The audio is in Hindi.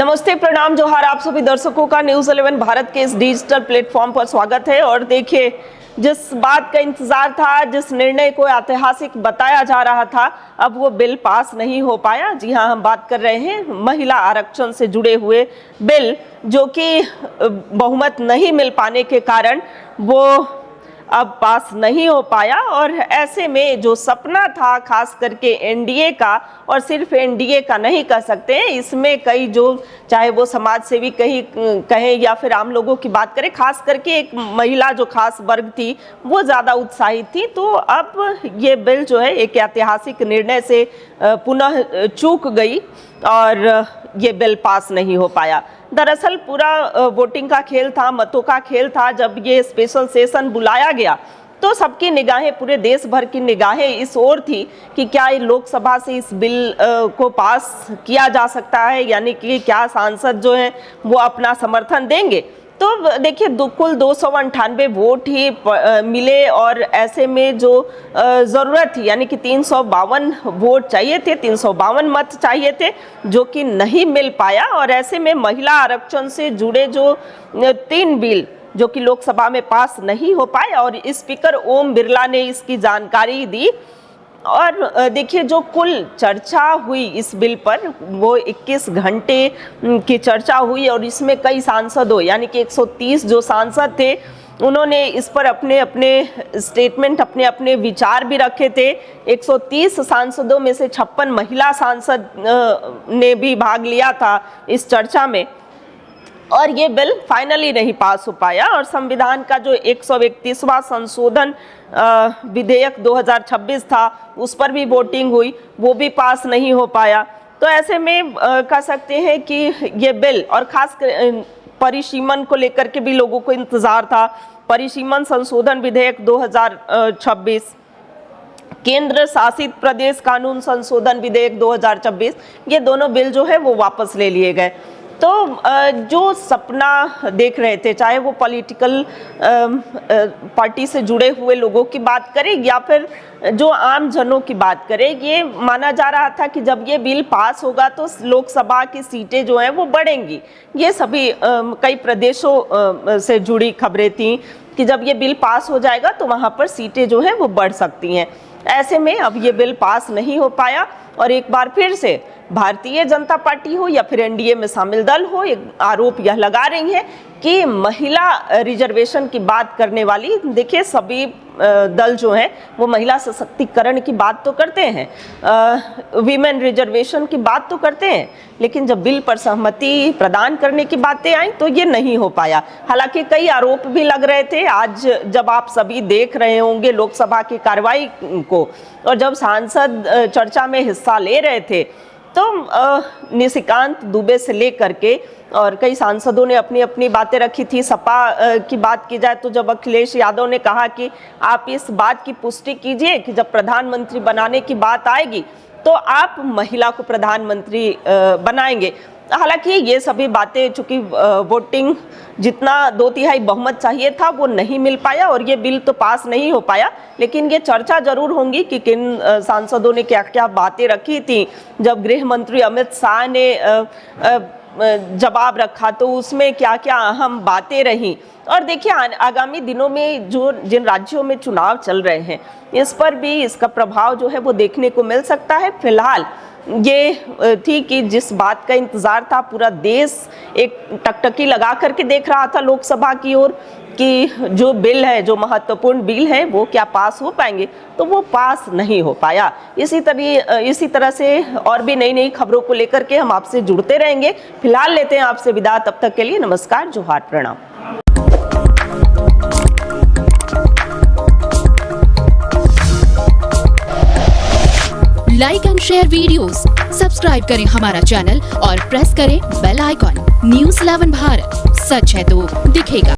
नमस्ते, प्रणाम, जोहार। आप सभी दर्शकों का न्यूज़ 11 भारत के इस डिजिटल प्लेटफॉर्म पर स्वागत है। और देखिए, जिस बात का इंतजार था, जिस निर्णय को ऐतिहासिक बताया जा रहा था, अब वो बिल पास नहीं हो पाया। जी हाँ, हम बात कर रहे हैं महिला आरक्षण से जुड़े हुए बिल, जो कि बहुमत नहीं मिल पाने के कारण वो अब पास नहीं हो पाया। और ऐसे में जो सपना था खास करके एनडीए का, और सिर्फ एनडीए का नहीं कह सकते हैं, इसमें कई जो चाहे वो समाज सेवी कहें या फिर आम लोगों की बात करें, खास करके एक महिला जो खास वर्ग थी वो ज़्यादा उत्साहित थी। तो अब ये बिल जो है एक ऐतिहासिक निर्णय से पुनः चूक गई और ये बिल पास नहीं हो पाया। दरअसल पूरा वोटिंग का खेल था, मतों का खेल था। जब ये स्पेशल सेशन बुलाया गया तो सबकी निगाहें, पूरे देश भर की निगाहें इस ओर थी कि क्या लोकसभा से इस बिल को पास किया जा सकता है, यानी कि क्या सांसद जो हैं वो अपना समर्थन देंगे। तो देखिए, कुल 298 वोट ही मिले और ऐसे में जो ज़रूरत थी, यानी कि 352 वोट चाहिए थे, 352 मत चाहिए थे, जो कि नहीं मिल पाया। और ऐसे में महिला आरक्षण से जुड़े जो 3 बिल जो कि लोकसभा में पास नहीं हो पाए, और स्पीकर ओम बिरला ने इसकी जानकारी दी। और देखिए, जो कुल चर्चा हुई इस बिल पर, वो 21 घंटे की चर्चा हुई और इसमें कई सांसदों, यानी कि 130 जो सांसद थे, उन्होंने इस पर अपने अपने स्टेटमेंट, अपने अपने विचार भी रखे थे। 130 सांसदों में से 56 महिला सांसद ने भी भाग लिया था इस चर्चा में, और ये बिल फाइनली नहीं पास हो पाया। और संविधान का जो 131वां संशोधन विधेयक 2026 था, उस पर भी वोटिंग हुई, वो भी पास नहीं हो पाया। तो ऐसे में कह सकते हैं कि ये बिल, और खास परिसीमन को लेकर के भी लोगों को इंतजार था। परिसीमन संशोधन विधेयक 2026, केंद्र शासित प्रदेश कानून संशोधन विधेयक 2026, ये दोनों बिल जो है वो वापस ले लिए गए। तो जो सपना देख रहे थे, चाहे वो पॉलिटिकल पार्टी से जुड़े हुए लोगों की बात करें या फिर जो आम जनों की बात करें, ये माना जा रहा था कि जब ये बिल पास होगा तो लोकसभा की सीटें जो हैं वो बढ़ेंगी। ये सभी कई प्रदेशों से जुड़ी खबरें थीं कि जब ये बिल पास हो जाएगा तो वहाँ पर सीटें जो हैं वो बढ़ सकती हैं। ऐसे में अब ये बिल पास नहीं हो पाया, और एक बार फिर से भारतीय जनता पार्टी हो या फिर एनडीए में शामिल दल हो, एक आरोप यह लगा रही है कि महिला रिजर्वेशन की बात करने वाली, देखिए सभी दल जो हैं वो महिला सशक्तिकरण की बात तो करते हैं, वीमेन रिजर्वेशन की बात तो करते हैं, लेकिन जब बिल पर सहमति प्रदान करने की बातें आई तो ये नहीं हो पाया। हालांकि कई आरोप भी लग रहे थे। आज जब आप सभी देख रहे होंगे लोकसभा की कार्रवाई को, और जब सांसद चर्चा में हिस्सा ले रहे थे, तो निशिकांत दुबे से लेकर के और कई सांसदों ने अपनी अपनी बातें रखी थी। सपा की बात की जाए तो जब अखिलेश यादव ने कहा कि आप इस बात की पुष्टि कीजिए कि जब प्रधानमंत्री बनाने की बात आएगी तो आप महिला को प्रधानमंत्री बनाएंगे। हालांकि ये सभी बातें, चूंकि वोटिंग जितना 2/3 बहुमत चाहिए था वो नहीं मिल पाया और ये बिल तो पास नहीं हो पाया, लेकिन ये चर्चा जरूर होंगी कि किन सांसदों ने क्या क्या बातें रखी थी। जब गृह मंत्री अमित शाह ने जवाब रखा तो उसमें क्या क्या अहम बातें रहीं। और देखिए, आगामी दिनों में जो जिन राज्यों में चुनाव चल रहे हैं, इस पर भी इसका प्रभाव जो है वो देखने को मिल सकता है। फिलहाल ये थी कि जिस बात का इंतजार था, पूरा देश एक टकटकी लगा करके देख रहा था लोकसभा की ओर कि जो बिल है, जो महत्वपूर्ण बिल है, वो क्या पास हो पाएंगे, तो वो पास नहीं हो पाया। इसी तरह से और भी नई नई खबरों को लेकर के हम आपसे जुड़ते रहेंगे। फिलहाल लेते हैं आपसे विदा, तब तक के लिए नमस्कार, जोहार, प्रणाम। Like and share videos, subscribe करें हमारा चैनल और प्रेस करें बेल आइकॉन। न्यूज़ 11 भारत, सच है तो दिखेगा।